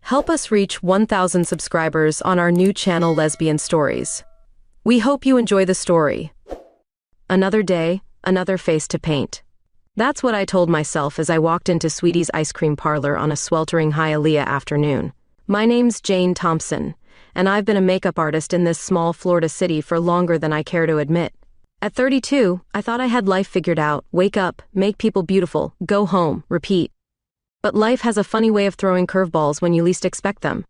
Help us reach 1,000 subscribers on our new channel Lesbian Stories. We hope you enjoy the story. Another day, another face to paint. That's what I told myself as I walked into Sweetie's ice cream parlor on a sweltering Hialeah afternoon. My name's Jane Thompson, and I've been a makeup artist in this small Florida city for longer than I care to admit. At 32, I thought I had life figured out: wake up, make people beautiful, go home, repeat. But life has a funny way of throwing curveballs when you least expect them.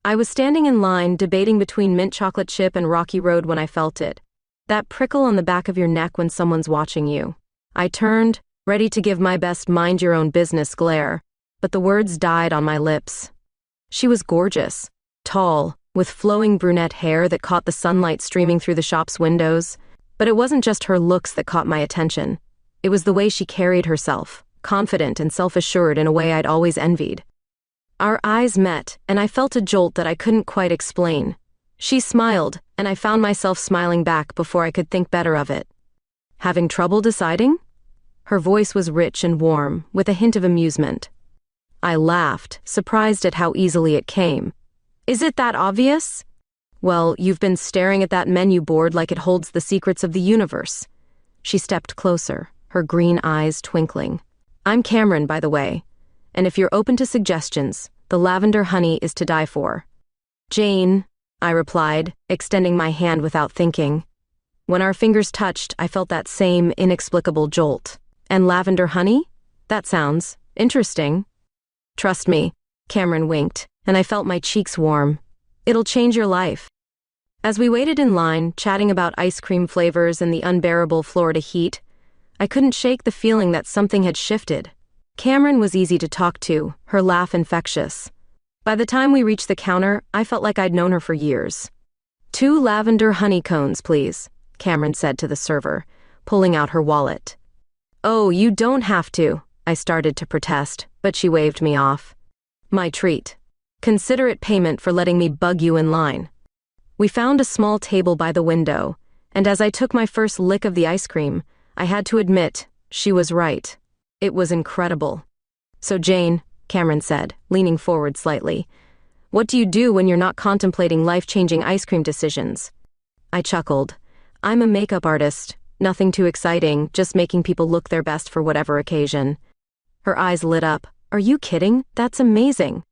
I was standing in line, debating between mint chocolate chip and Rocky Road when I felt it. That prickle on the back of your neck when someone's watching you. I turned, ready to give my best mind-your-own-business glare, but the words died on my lips. She was gorgeous, tall, with flowing brunette hair that caught the sunlight streaming through the shop's windows. But it wasn't just her looks that caught my attention. It was the way she carried herself, confident and self-assured in a way I'd always envied. Our eyes met, and I felt a jolt that I couldn't quite explain. She smiled, and I found myself smiling back before I could think better of it. Having trouble deciding? Her voice was rich and warm, with a hint of amusement. I laughed, surprised at how easily it came. Is it that obvious? Well, you've been staring at that menu board like it holds the secrets of the universe. She stepped closer, her green eyes twinkling. I'm Cameron, by the way, and if you're open to suggestions, the lavender honey is to die for. Jane, I replied, extending my hand without thinking. When our fingers touched, I felt that same inexplicable jolt. And lavender honey? That sounds interesting. Trust me, Cameron winked, and I felt my cheeks warm. It'll change your life. As we waited in line, chatting about ice cream flavors and the unbearable Florida heat, I couldn't shake the feeling that something had shifted. Cameron was easy to talk to, her laugh infectious. By the time we reached the counter, I felt like I'd known her for years. 2 lavender honey cones, please, Cameron said to the server, pulling out her wallet. Oh, you don't have to, I started to protest, but she waved me off. My treat. Consider it payment for letting me bug you in line. We found a small table by the window, and as I took my first lick of the ice cream, I had to admit, she was right. It was incredible. So Jane, Cameron said, leaning forward slightly, what do you do when you're not contemplating life-changing ice cream decisions? I chuckled. I'm a makeup artist, nothing too exciting, just making people look their best for whatever occasion. Her eyes lit up. Are you kidding? That's amazing.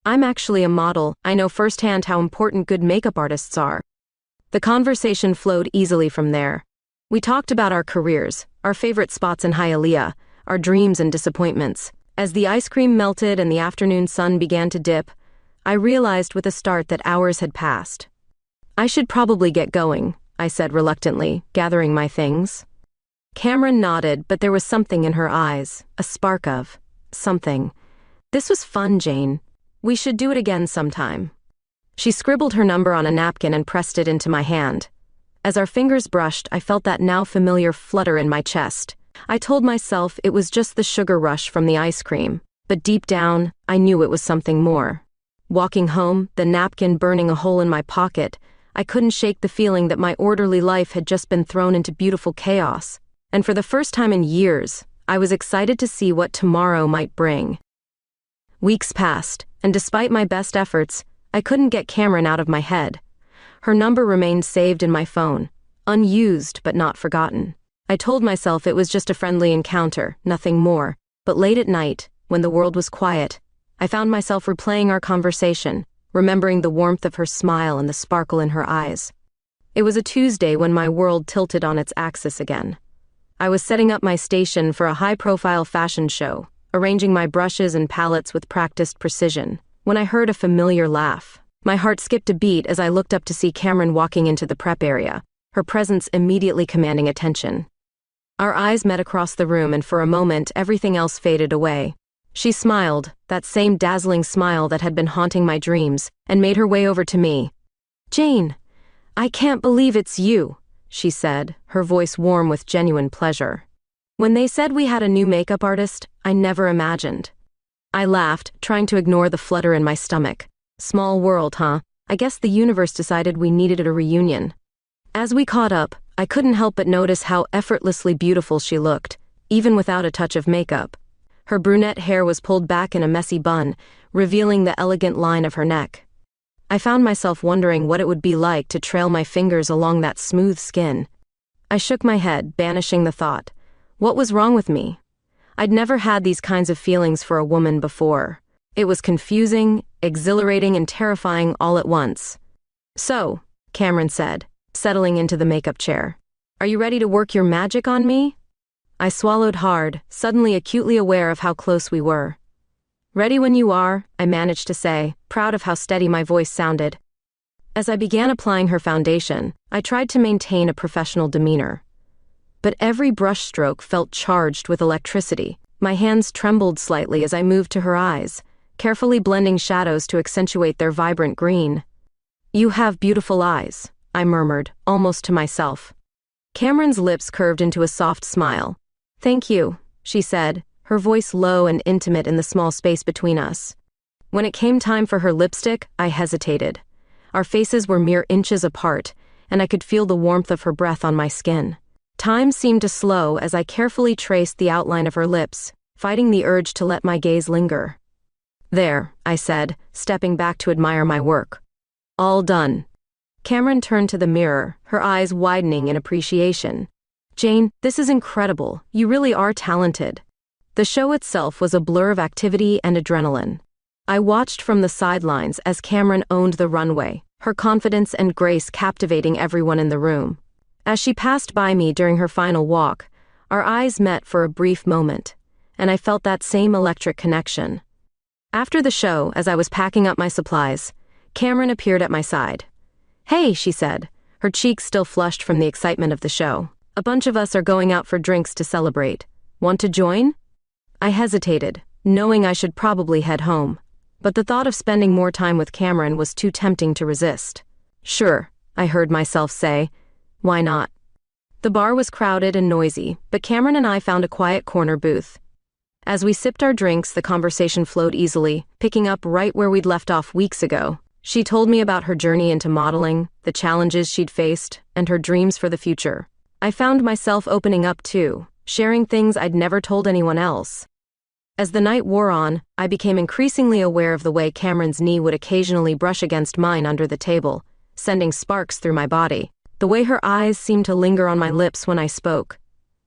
I'm actually a model. I know firsthand how important good makeup artists are. The conversation flowed easily from there. We talked about our careers, our favorite spots in Hialeah, our dreams and disappointments. As the ice cream melted and the afternoon sun began to dip, I realized with a start that hours had passed. I should probably get going, I said reluctantly, gathering my things. Cameron nodded, but there was something in her eyes, a spark of something. This was fun, Jane. We should do it again sometime. She scribbled her number on a napkin and pressed it into my hand. As our fingers brushed, I felt that now familiar flutter in my chest. I told myself it was just the sugar rush from the ice cream, but deep down, I knew it was something more. Walking home, the napkin burning a hole in my pocket, I couldn't shake the feeling that my orderly life had just been thrown into beautiful chaos. And for the first time in years, I was excited to see what tomorrow might bring. Weeks passed, and despite my best efforts, I couldn't get Cameron out of my head. Her number remained saved in my phone, unused but not forgotten. I told myself it was just a friendly encounter, nothing more, but late at night, when the world was quiet, I found myself replaying our conversation, remembering the warmth of her smile and the sparkle in her eyes. It was a Tuesday when my world tilted on its axis again. I was setting up my station for a high-profile fashion show, arranging my brushes and palettes with practiced precision, when I heard a familiar laugh. My heart skipped a beat as I looked up to see Cameron walking into the prep area, her presence immediately commanding attention. Our eyes met across the room, and for a moment everything else faded away. She smiled, that same dazzling smile that had been haunting my dreams, and made her way over to me. Jane, I can't believe it's you, she said, her voice warm with genuine pleasure. When they said we had a new makeup artist, I never imagined. I laughed, trying to ignore the flutter in my stomach. Small world, huh? I guess the universe decided we needed a reunion. As we caught up, I couldn't help but notice how effortlessly beautiful she looked, even without a touch of makeup. Her brunette hair was pulled back in a messy bun, revealing the elegant line of her neck. I found myself wondering what it would be like to trail my fingers along that smooth skin. I shook my head, banishing the thought. What was wrong with me? I'd never had these kinds of feelings for a woman before. It was confusing, exhilarating, and terrifying all at once. "So," Cameron said, settling into the makeup chair. "Are you ready to work your magic on me?" I swallowed hard, suddenly acutely aware of how close we were. "Ready when you are," I managed to say, proud of how steady my voice sounded. As I began applying her foundation, I tried to maintain a professional demeanor. But every brushstroke felt charged with electricity. My hands trembled slightly as I moved to her eyes, carefully blending shadows to accentuate their vibrant green. "You have beautiful eyes," I murmured, almost to myself. Cameron's lips curved into a soft smile. "Thank you," she said, her voice low and intimate in the small space between us. When it came time for her lipstick, I hesitated. Our faces were mere inches apart, and I could feel the warmth of her breath on my skin. Time seemed to slow as I carefully traced the outline of her lips, fighting the urge to let my gaze linger. "There," I said, stepping back to admire my work. "All done." Cameron turned to the mirror, her eyes widening in appreciation. "Jane, this is incredible. You really are talented." The show itself was a blur of activity and adrenaline. I watched from the sidelines as Cameron owned the runway, her confidence and grace captivating everyone in the room. As she passed by me during her final walk, our eyes met for a brief moment, and I felt that same electric connection. After the show, as I was packing up my supplies, Cameron appeared at my side. "Hey," she said, her cheeks still flushed from the excitement of the show. "A bunch of us are going out for drinks to celebrate. Want to join?" I hesitated, knowing I should probably head home, but the thought of spending more time with Cameron was too tempting to resist. "Sure," I heard myself say. "Why not?" The bar was crowded and noisy, but Cameron and I found a quiet corner booth. As we sipped our drinks, the conversation flowed easily, picking up right where we'd left off weeks ago. She told me about her journey into modeling, the challenges she'd faced, and her dreams for the future. I found myself opening up too, sharing things I'd never told anyone else. As the night wore on, I became increasingly aware of the way Cameron's knee would occasionally brush against mine under the table, sending sparks through my body. The way her eyes seemed to linger on my lips when I spoke.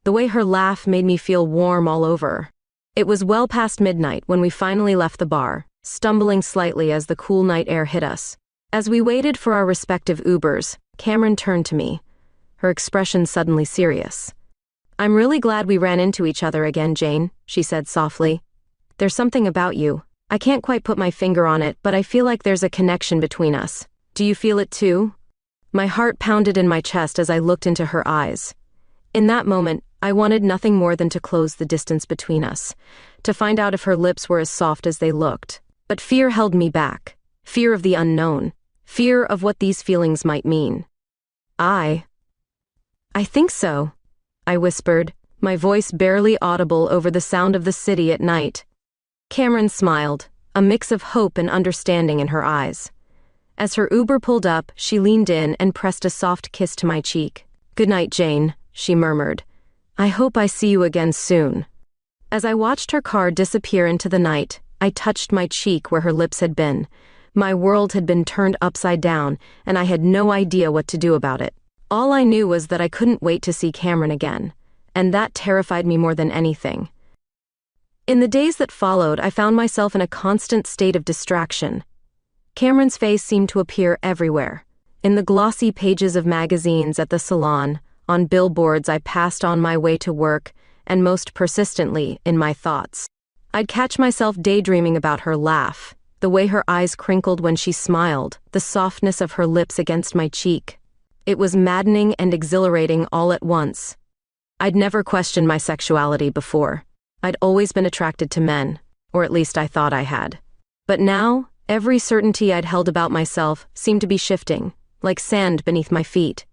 The way her laugh made me feel warm all over. It was well past midnight when we finally left the bar, stumbling slightly as the cool night air hit us. As we waited for our respective Ubers, Cameron turned to me, her expression suddenly serious. "I'm really glad we ran into each other again, Jane," she said softly. "There's something about you. I can't quite put my finger on it, but I feel like there's a connection between us. Do you feel it too?" My heart pounded in my chest as I looked into her eyes. In that moment, I wanted nothing more than to close the distance between us, to find out if her lips were as soft as they looked. But fear held me back. Fear of the unknown. Fear of what these feelings might mean. I think so," I whispered, my voice barely audible over the sound of the city at night. Cameron smiled, a mix of hope and understanding in her eyes. As her Uber pulled up, she leaned in and pressed a soft kiss to my cheek. "Good night, Jane," she murmured. "I hope I see you again soon." As I watched her car disappear into the night, I touched my cheek where her lips had been. My world had been turned upside down, and I had no idea what to do about it. All I knew was that I couldn't wait to see Cameron again, and that terrified me more than anything. In the days that followed, I found myself in a constant state of distraction. Cameron's face seemed to appear everywhere. In the glossy pages of magazines at the salon, on billboards I passed on my way to work, and most persistently, in my thoughts. I'd catch myself daydreaming about her laugh, the way her eyes crinkled when she smiled, the softness of her lips against my cheek. It was maddening and exhilarating all at once. I'd never questioned my sexuality before. I'd always been attracted to men, or at least I thought I had. But now, every certainty I'd held about myself seemed to be shifting, like sand beneath my feet.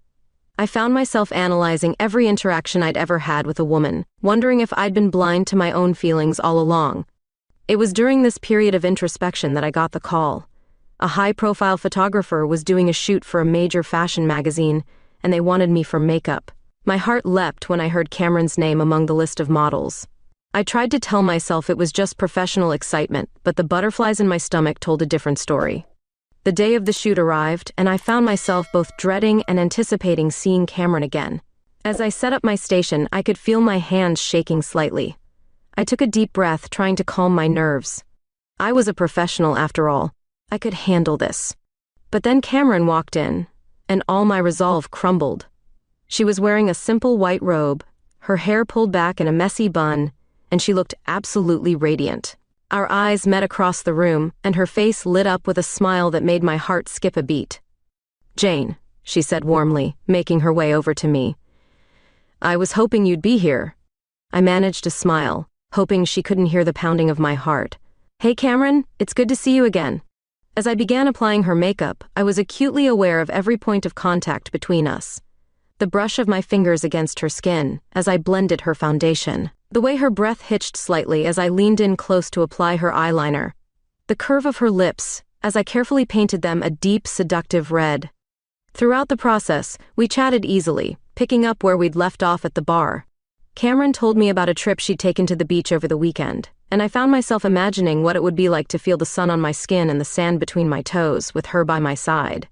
I found myself analyzing every interaction I'd ever had with a woman, wondering if I'd been blind to my own feelings all along. It was during this period of introspection that I got the call. A high-profile photographer was doing a shoot for a major fashion magazine, and they wanted me for makeup. My heart leapt when I heard Cameron's name among the list of models. I tried to tell myself it was just professional excitement, but the butterflies in my stomach told a different story. The day of the shoot arrived, and I found myself both dreading and anticipating seeing Cameron again. As I set up my station, I could feel my hands shaking slightly. I took a deep breath, trying to calm my nerves. I was a professional after all. I could handle this. But then Cameron walked in, and all my resolve crumbled. She was wearing a simple white robe, her hair pulled back in a messy bun, and she looked absolutely radiant. Our eyes met across the room, and her face lit up with a smile that made my heart skip a beat. "Jane," she said warmly, making her way over to me. "I was hoping you'd be here." I managed to smile, hoping she couldn't hear the pounding of my heart. "Hey Cameron, it's good to see you again." As I began applying her makeup, I was acutely aware of every point of contact between us. The brush of my fingers against her skin, as I blended her foundation. The way her breath hitched slightly as I leaned in close to apply her eyeliner. The curve of her lips, as I carefully painted them a deep, seductive red. Throughout the process, we chatted easily, picking up where we'd left off at the bar. Cameron told me about a trip she'd taken to the beach over the weekend, and I found myself imagining what it would be like to feel the sun on my skin and the sand between my toes, with her by my side.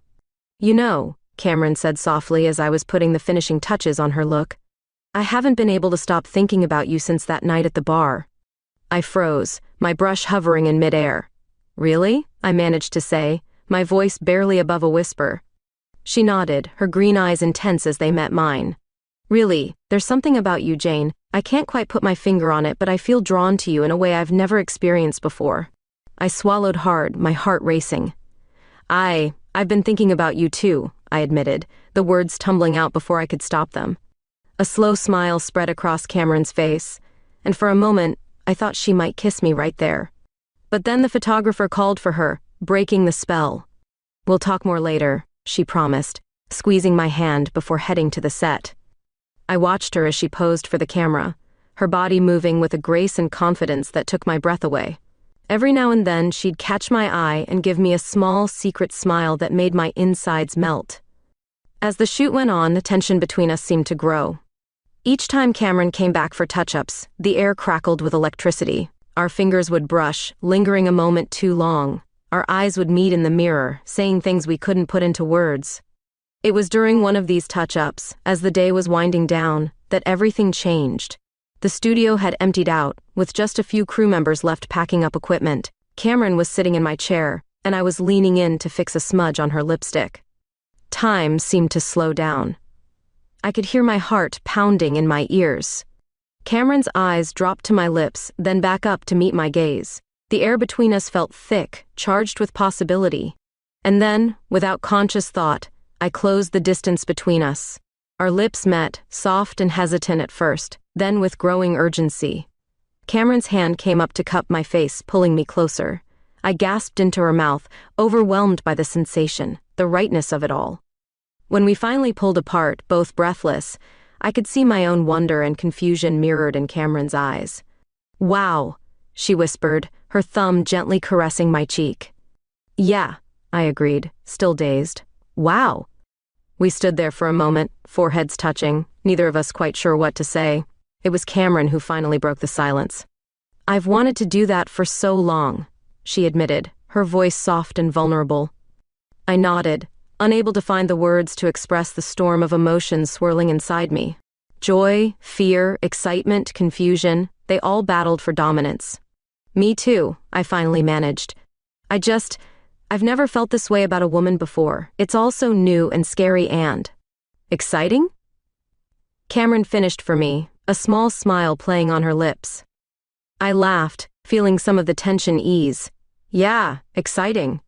"You know," Cameron said softly as I was putting the finishing touches on her look, "I haven't been able to stop thinking about you since that night at the bar." I froze, my brush hovering in midair. "Really?" I managed to say, my voice barely above a whisper. She nodded, her green eyes intense as they met mine. "Really, there's something about you, Jane. I can't quite put my finger on it, but I feel drawn to you in a way I've never experienced before." I swallowed hard, my heart racing. I've been thinking about you too," I admitted, the words tumbling out before I could stop them. A slow smile spread across Cameron's face, and for a moment, I thought she might kiss me right there. But then the photographer called for her, breaking the spell. "We'll talk more later," she promised, squeezing my hand before heading to the set. I watched her as she posed for the camera, her body moving with a grace and confidence that took my breath away. Every now and then, she'd catch my eye and give me a small, secret smile that made my insides melt. As the shoot went on, the tension between us seemed to grow. Each time Cameron came back for touch-ups, the air crackled with electricity. Our fingers would brush, lingering a moment too long. Our eyes would meet in the mirror, saying things we couldn't put into words. It was during one of these touch-ups, as the day was winding down, that everything changed. The studio had emptied out, with just a few crew members left packing up equipment. Cameron was sitting in my chair, and I was leaning in to fix a smudge on her lipstick. Time seemed to slow down. I could hear my heart pounding in my ears. Cameron's eyes dropped to my lips, then back up to meet my gaze. The air between us felt thick, charged with possibility. And then, without conscious thought, I closed the distance between us. Our lips met, soft and hesitant at first, then with growing urgency. Cameron's hand came up to cup my face, pulling me closer. I gasped into her mouth, overwhelmed by the sensation, the rightness of it all. When we finally pulled apart, both breathless, I could see my own wonder and confusion mirrored in Cameron's eyes. "Wow," she whispered, her thumb gently caressing my cheek. "Yeah," I agreed, still dazed. "Wow." We stood there for a moment, foreheads touching, neither of us quite sure what to say. It was Cameron who finally broke the silence. "I've wanted to do that for so long," she admitted, her voice soft and vulnerable. I nodded, unable to find the words to express the storm of emotions swirling inside me. Joy, fear, excitement, confusion, they all battled for dominance. "Me too," I finally managed. I've never felt this way about a woman before. It's all so new and scary and exciting?" Cameron finished for me, a small smile playing on her lips. I laughed, feeling some of the tension ease. "Yeah, exciting."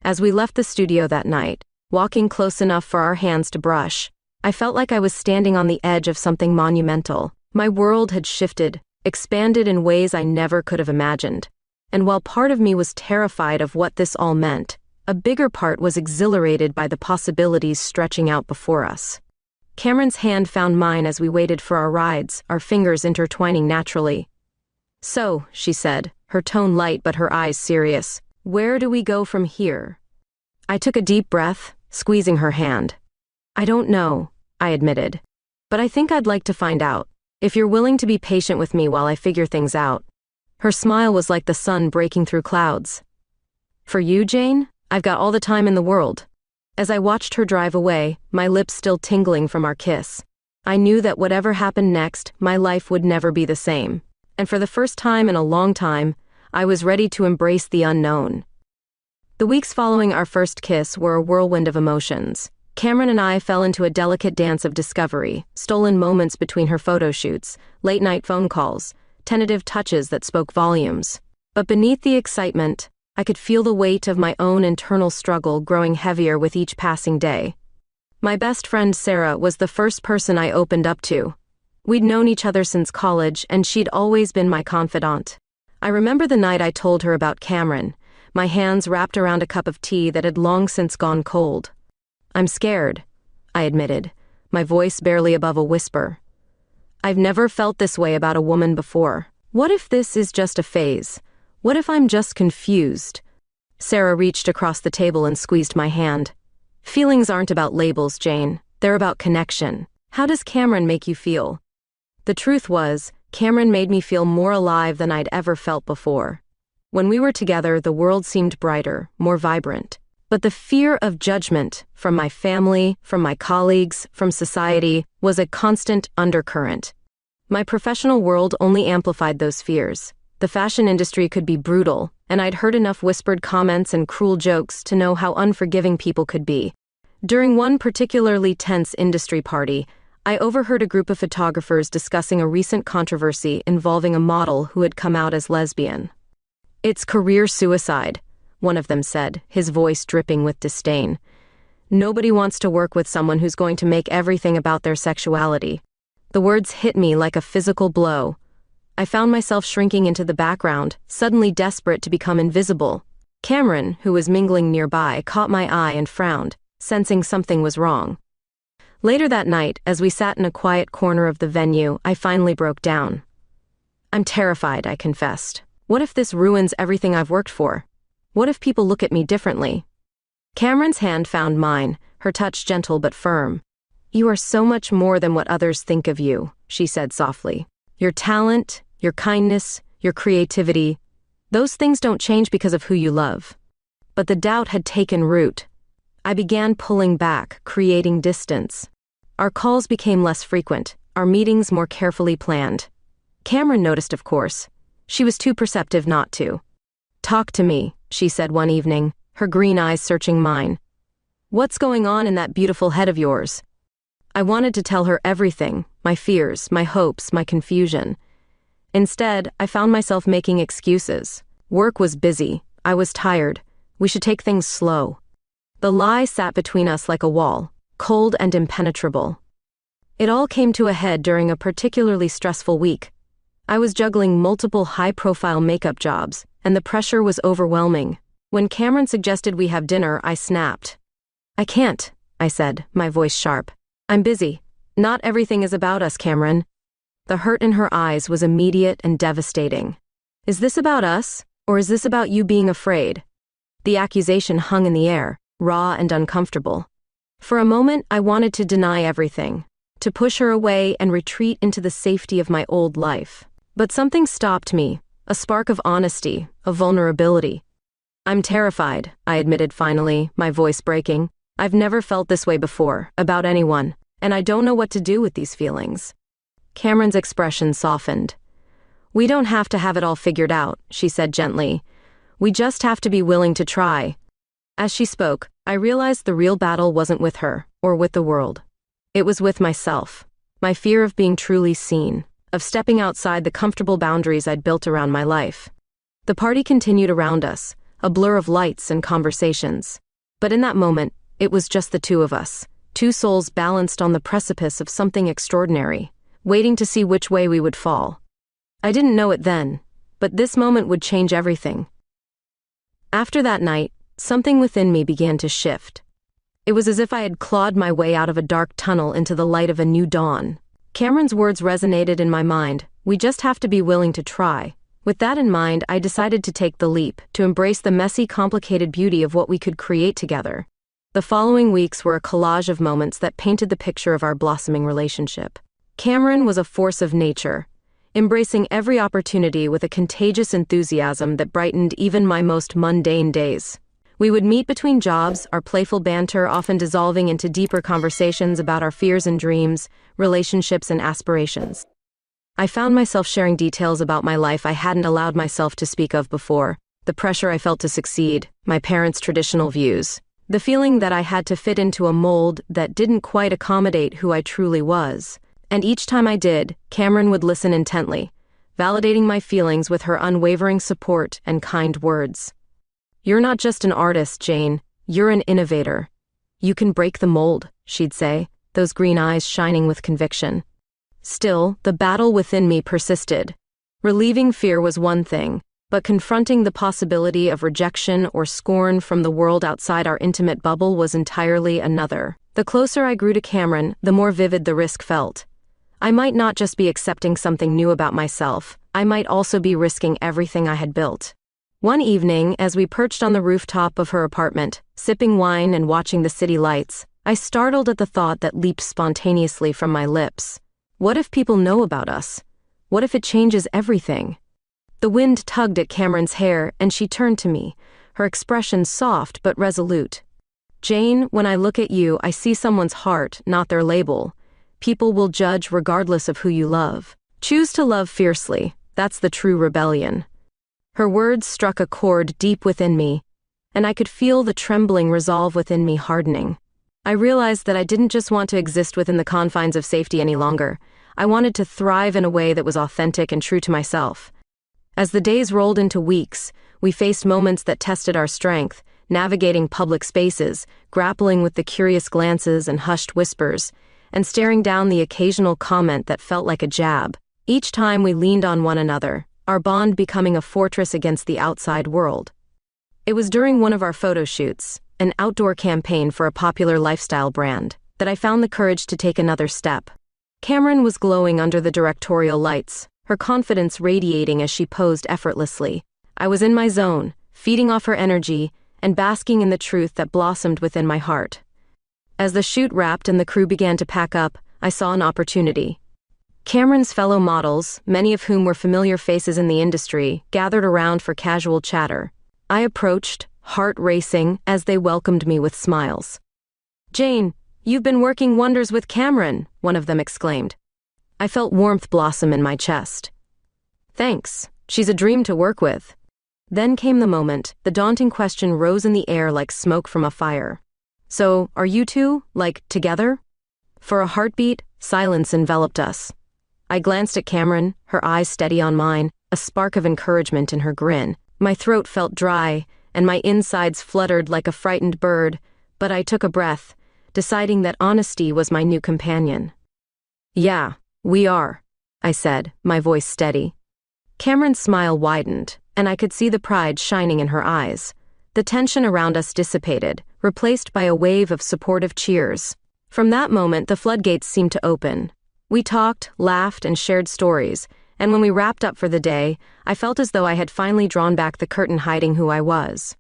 As we left the studio that night, walking close enough for our hands to brush, I felt like I was standing on the edge of something monumental. My world had shifted, expanded in ways I never could have imagined. And while part of me was terrified of what this all meant, a bigger part was exhilarated by the possibilities stretching out before us. Cameron's hand found mine as we waited for our rides, our fingers intertwining naturally. "So," she said, her tone light but her eyes serious, "where do we go from here?" I took a deep breath, squeezing her hand. "I don't know," I admitted. "But I think I'd like to find out." if you're willing to be patient with me while I figure things out." Her smile was like the sun breaking through clouds. "For you, Jane, I've got all the time in the world." As I watched her drive away, my lips still tingling from our kiss, I knew that whatever happened next, my life would never be the same. And for the first time in a long time, I was ready to embrace the unknown. The weeks following our first kiss were a whirlwind of emotions. Cameron and I fell into a delicate dance of discovery, stolen moments between her photo shoots, late-night phone calls, tentative touches that spoke volumes. But beneath the excitement, I could feel the weight of my own internal struggle growing heavier with each passing day. My best friend Sarah was the first person I opened up to. We'd known each other since college, and she'd always been my confidant. I remember the night I told her about Cameron, my hands wrapped around a cup of tea that had long since gone cold. "I'm scared," I admitted, my voice barely above a whisper. "I've never felt this way about a woman before. What if this is just a phase? What if I'm just confused?" Sarah reached across the table and squeezed my hand. "Feelings aren't about labels, Jane. They're about connection. How does Cameron make you feel?" The truth was, Cameron made me feel more alive than I'd ever felt before. When we were together, the world seemed brighter, more vibrant. But the fear of judgment, from my family, from my colleagues, from society, was a constant undercurrent. My professional world only amplified those fears. The fashion industry could be brutal, and I'd heard enough whispered comments and cruel jokes to know how unforgiving people could be. During one particularly tense industry party, I overheard a group of photographers discussing a recent controversy involving a model who had come out as lesbian. "It's career suicide," one of them said, his voice dripping with disdain. "Nobody wants to work with someone who's going to make everything about their sexuality." The words hit me like a physical blow. I found myself shrinking into the background, suddenly desperate to become invisible. Cameron, who was mingling nearby, caught my eye and frowned, sensing something was wrong. Later that night, as we sat in a quiet corner of the venue, I finally broke down. "I'm terrified," I confessed. "What if this ruins everything I've worked for? What if people look at me differently?" Cameron's hand found mine, her touch gentle but firm. "You are so much more than what others think of you," she said softly. "Your talent, your kindness, your creativity, those things don't change because of who you love." But the doubt had taken root. I began pulling back, creating distance. Our calls became less frequent, our meetings more carefully planned. Cameron noticed, of course. She was too perceptive not to. "Talk to me," she said one evening, her green eyes searching mine. "What's going on in that beautiful head of yours?" I wanted to tell her everything, my fears, my hopes, my confusion. Instead, I found myself making excuses. Work was busy, I was tired, we should take things slow. The lie sat between us like a wall, cold and impenetrable. It all came to a head during a particularly stressful week. I was juggling multiple high-profile makeup jobs, and the pressure was overwhelming. When Cameron suggested we have dinner, I snapped. "I can't," I said, my voice sharp. "I'm busy. Not everything is about us, Cameron." The hurt in her eyes was immediate and devastating. "Is this about us, or is this about you being afraid?" The accusation hung in the air, raw and uncomfortable. For a moment, I wanted to deny everything, to push her away and retreat into the safety of my old life. But something stopped me, a spark of honesty, of vulnerability. "I'm terrified," I admitted finally, my voice breaking. "I've never felt this way before, about anyone, and I don't know what to do with these feelings." Cameron's expression softened. "We don't have to have it all figured out," she said gently. "We just have to be willing to try." As she spoke, I realized the real battle wasn't with her, or with the world. It was with myself, my fear of being truly seen, of stepping outside the comfortable boundaries I'd built around my life. The party continued around us, a blur of lights and conversations. But in that moment, it was just the two of us, two souls balanced on the precipice of something extraordinary, waiting to see which way we would fall. I didn't know it then, but this moment would change everything. After that night, something within me began to shift. It was as if I had clawed my way out of a dark tunnel into the light of a new dawn. Cameron's words resonated in my mind. "We just have to be willing to try." With that in mind, I decided to take the leap, to embrace the messy, complicated beauty of what we could create together. The following weeks were a collage of moments that painted the picture of our blossoming relationship. Cameron was a force of nature, embracing every opportunity with a contagious enthusiasm that brightened even my most mundane days. We would meet between jobs, our playful banter often dissolving into deeper conversations about our fears and dreams, relationships and aspirations. I found myself sharing details about my life I hadn't allowed myself to speak of before, the pressure I felt to succeed, my parents' traditional views, the feeling that I had to fit into a mold that didn't quite accommodate who I truly was. And each time I did, Cameron would listen intently, validating my feelings with her unwavering support and kind words. "You're not just an artist, Jane. You're an innovator. You can break the mold," she'd say, those green eyes shining with conviction. Still, the battle within me persisted. Relieving fear was one thing, but confronting the possibility of rejection or scorn from the world outside our intimate bubble was entirely another. The closer I grew to Cameron, the more vivid the risk felt. I might not just be accepting something new about myself, I might also be risking everything I had built. One evening, as we perched on the rooftop of her apartment, sipping wine and watching the city lights, I startled at the thought that leaped spontaneously from my lips. What if people know about us? What if it changes everything? The wind tugged at Cameron's hair, and she turned to me, her expression soft but resolute. "Jane, when I look at you, I see someone's heart, not their label. People will judge regardless of who you love. Choose to love fiercely. That's the true rebellion." Her words struck a chord deep within me, and I could feel the trembling resolve within me hardening. I realized that I didn't just want to exist within the confines of safety any longer. I wanted to thrive in a way that was authentic and true to myself. As the days rolled into weeks, we faced moments that tested our strength, navigating public spaces, grappling with the curious glances and hushed whispers, and staring down the occasional comment that felt like a jab. Each time we leaned on one another, our bond becoming a fortress against the outside world. It was during one of our photo shoots, an outdoor campaign for a popular lifestyle brand, that I found the courage to take another step. Cameron was glowing under the directorial lights, her confidence radiating as she posed effortlessly. I was in my zone, feeding off her energy, and basking in the truth that blossomed within my heart. As the shoot wrapped and the crew began to pack up, I saw an opportunity. Cameron's fellow models, many of whom were familiar faces in the industry, gathered around for casual chatter. I approached, heart racing, as they welcomed me with smiles. "Jane, you've been working wonders with Cameron," one of them exclaimed. I felt warmth blossom in my chest. "Thanks, she's a dream to work with." Then came the moment, the daunting question rose in the air like smoke from a fire. "So, are you two, together?" For a heartbeat, silence enveloped us. I glanced at Cameron, her eyes steady on mine, a spark of encouragement in her grin. My throat felt dry, and my insides fluttered like a frightened bird, but I took a breath, deciding that honesty was my new companion. "Yeah, we are," I said, my voice steady. Cameron's smile widened, and I could see the pride shining in her eyes. The tension around us dissipated, replaced by a wave of supportive cheers. From that moment, the floodgates seemed to open. We talked, laughed, and shared stories, and when we wrapped up for the day, I felt as though I had finally drawn back the curtain hiding who I was.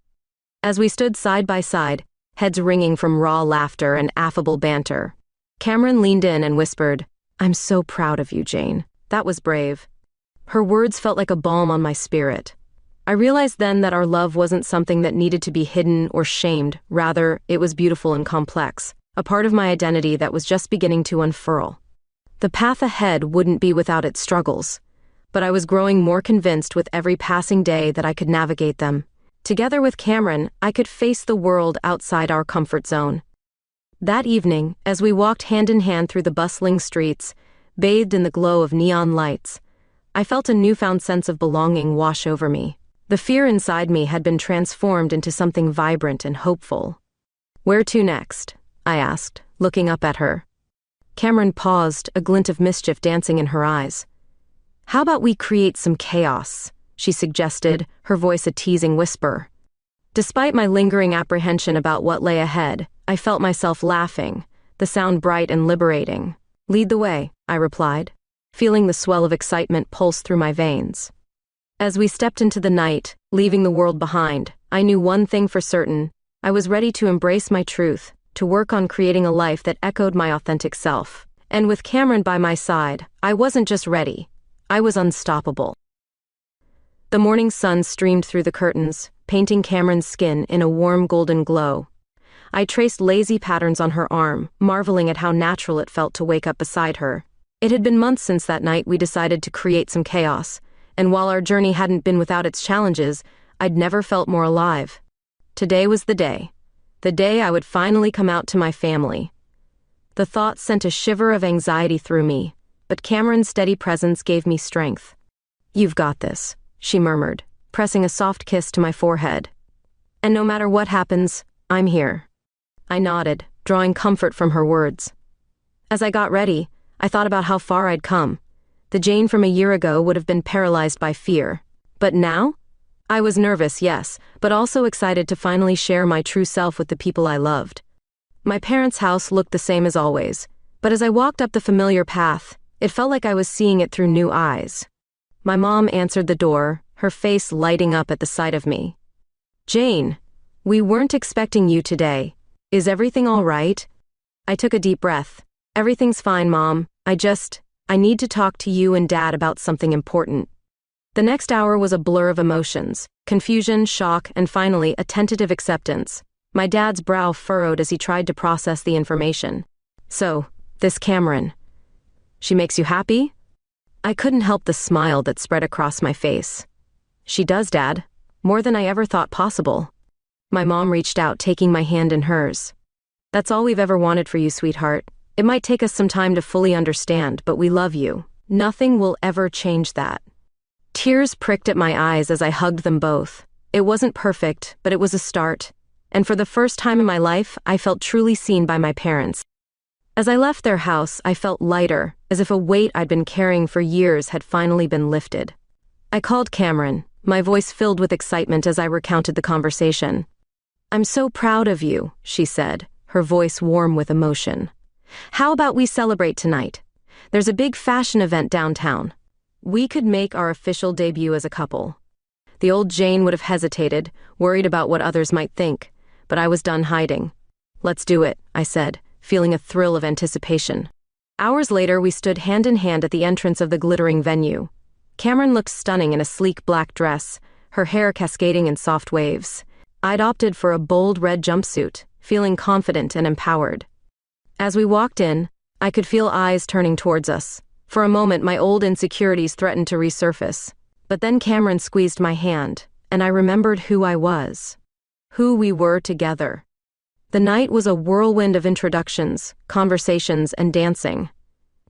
As we stood side by side, heads ringing from raw laughter and affable banter, Cameron leaned in and whispered, "I'm so proud of you, Jane. That was brave." Her words felt like a balm on my spirit. I realized then that our love wasn't something that needed to be hidden or shamed, rather, it was beautiful and complex, a part of my identity that was just beginning to unfurl. The path ahead wouldn't be without its struggles, but I was growing more convinced with every passing day that I could navigate them. Together with Cameron, I could face the world outside our comfort zone. That evening, as we walked hand in hand through the bustling streets, bathed in the glow of neon lights, I felt a newfound sense of belonging wash over me. The fear inside me had been transformed into something vibrant and hopeful. "Where to next?" I asked, looking up at her. Cameron paused, a glint of mischief dancing in her eyes. "How about we create some chaos?" she suggested, her voice a teasing whisper. Despite my lingering apprehension about what lay ahead, I felt myself laughing, the sound bright and liberating. "Lead the way," I replied, feeling the swell of excitement pulse through my veins. As we stepped into the night, leaving the world behind, I knew one thing for certain. I was ready to embrace my truth, to work on creating a life that echoed my authentic self. And with Cameron by my side, I wasn't just ready, I was unstoppable. The morning sun streamed through the curtains, painting Cameron's skin in a warm golden glow. I traced lazy patterns on her arm, marveling at how natural it felt to wake up beside her. It had been months since that night we decided to create some chaos, and while our journey hadn't been without its challenges, I'd never felt more alive. Today was the day. The day I would finally come out to my family. The thought sent a shiver of anxiety through me, but Cameron's steady presence gave me strength. "You've got this," she murmured, pressing a soft kiss to my forehead. "And no matter what happens, I'm here." I nodded, drawing comfort from her words. As I got ready, I thought about how far I'd come. The Jane from a year ago would have been paralyzed by fear. But now? I was nervous, yes, but also excited to finally share my true self with the people I loved. My parents' house looked the same as always, but as I walked up the familiar path, it felt like I was seeing it through new eyes. My mom answered the door, her face lighting up at the sight of me. "Jane, we weren't expecting you today. Is everything all right?" I took a deep breath. "Everything's fine, Mom. I need to talk to you and Dad about something important." The next hour was a blur of emotions, confusion, shock, and finally a tentative acceptance. My dad's brow furrowed as he tried to process the information. "So, this Cameron. She makes you happy?" I couldn't help the smile that spread across my face. "She does, Dad. More than I ever thought possible." My mom reached out, taking my hand in hers. "That's all we've ever wanted for you, sweetheart. It might take us some time to fully understand, but we love you. Nothing will ever change that." Tears pricked at my eyes as I hugged them both. It wasn't perfect, but it was a start. And for the first time in my life, I felt truly seen by my parents. As I left their house, I felt lighter, as if a weight I'd been carrying for years had finally been lifted. I called Cameron, my voice filled with excitement as I recounted the conversation. "I'm so proud of you," she said, her voice warm with emotion. "How about we celebrate tonight? There's a big fashion event downtown. We could make our official debut as a couple." The old Jane would have hesitated, worried about what others might think, but I was done hiding. "Let's do it," I said, feeling a thrill of anticipation. Hours later, we stood hand in hand at the entrance of the glittering venue. Cameron looked stunning in a sleek black dress, her hair cascading in soft waves. I'd opted for a bold red jumpsuit, feeling confident and empowered. As we walked in, I could feel eyes turning towards us. For a moment, my old insecurities threatened to resurface. But then Cameron squeezed my hand, and I remembered who I was. Who we were together. The night was a whirlwind of introductions, conversations, and dancing.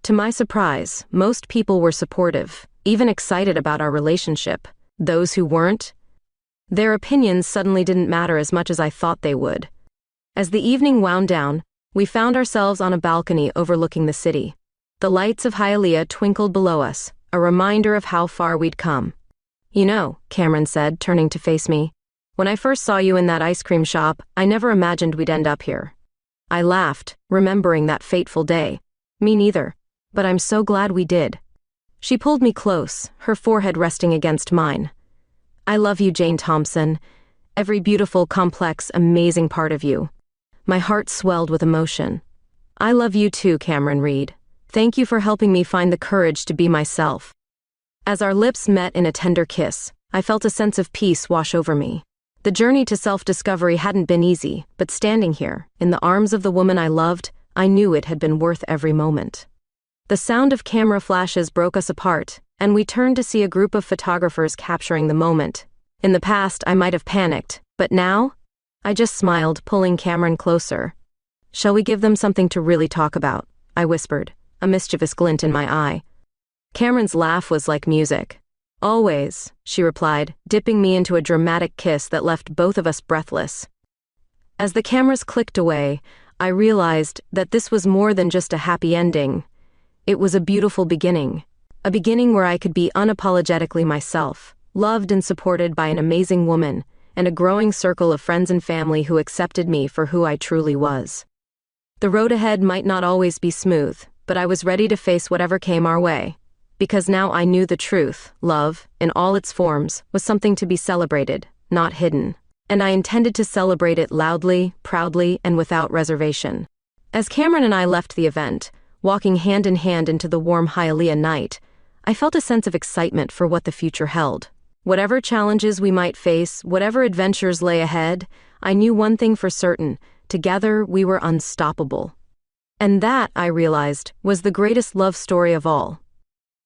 To my surprise, most people were supportive, even excited about our relationship. Those who weren't, their opinions suddenly didn't matter as much as I thought they would. As the evening wound down, we found ourselves on a balcony overlooking the city. The lights of Hialeah twinkled below us, a reminder of how far we'd come. "You know," Cameron said, turning to face me, "when I first saw you in that ice cream shop, I never imagined we'd end up here." I laughed, remembering that fateful day. "Me neither, but I'm so glad we did." She pulled me close, her forehead resting against mine. "I love you, Jane Thompson. Every beautiful, complex, amazing part of you." My heart swelled with emotion. "I love you too, Cameron Reed. Thank you for helping me find the courage to be myself." As our lips met in a tender kiss, I felt a sense of peace wash over me. The journey to self-discovery hadn't been easy, but standing here, in the arms of the woman I loved, I knew it had been worth every moment. The sound of camera flashes broke us apart, and we turned to see a group of photographers capturing the moment. In the past, I might have panicked, but now? I just smiled, pulling Cameron closer. "Shall we give them something to really talk about?" I whispered, a mischievous glint in my eye. Cameron's laugh was like music. "Always," she replied, dipping me into a dramatic kiss that left both of us breathless. As the cameras clicked away, I realized that this was more than just a happy ending. It was a beautiful beginning. A beginning where I could be unapologetically myself, loved and supported by an amazing woman, and a growing circle of friends and family who accepted me for who I truly was. The road ahead might not always be smooth, but I was ready to face whatever came our way. Because now I knew the truth, love, in all its forms, was something to be celebrated, not hidden. And I intended to celebrate it loudly, proudly, and without reservation. As Cameron and I left the event, walking hand in hand into the warm Hialeah night, I felt a sense of excitement for what the future held. Whatever challenges we might face, whatever adventures lay ahead, I knew one thing for certain: together we were unstoppable. And that, I realized, was the greatest love story of all.